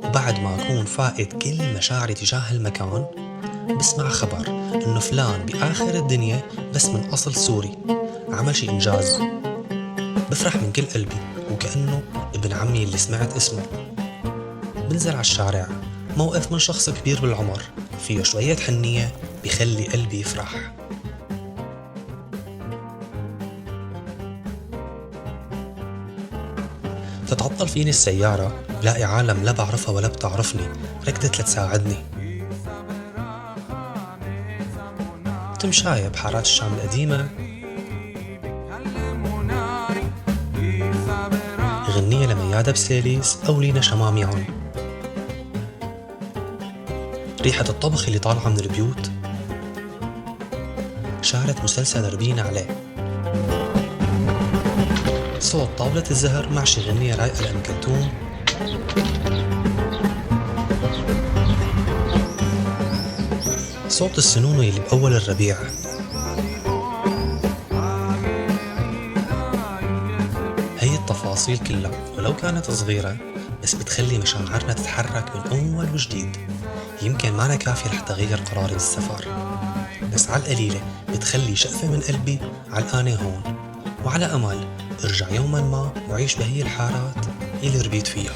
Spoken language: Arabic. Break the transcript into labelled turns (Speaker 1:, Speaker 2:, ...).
Speaker 1: وبعد ما أكون فاقد كل مشاعري تجاه المكان، بسمع خبر إنه فلان بآخر الدنيا بس من أصل سوري عمل شي إنجاز. بفرح من كل قلبي وكأنه ابن عمي اللي سمعت اسمه. بنزل على الشارع، موقف من شخص كبير بالعمر فيه شوية حنية بيخلي قلبي يفرح. تتعطل فيني السيارة، بلاقي عالم لا بعرفها ولا بتعرفني ركضت لتساعدني. تمشاية بحارات الشام القديمة، غنية لميادة بسيليس أو لينا شماميعون. ريحة الطبخ اللي طالعة من البيوت، شارة مسلسل ربينا عليه. صوت طاولة الزهر مع شي غنية رايقة لأم كلثوم. صوت السنونو يلي بأول الربيع. هي التفاصيل كلها ولو كانت صغيرة بس بتخلي مشاعرنا تتحرك من أول وجديد. يمكن معنا كافية رح تغير قراري بالسفر، بس على القليلة بتخلي شقفة من قلبي علقانة هون، وعلى أمل ارجع يوما ما وعيش بهي الحارات اللي ربيت فيها.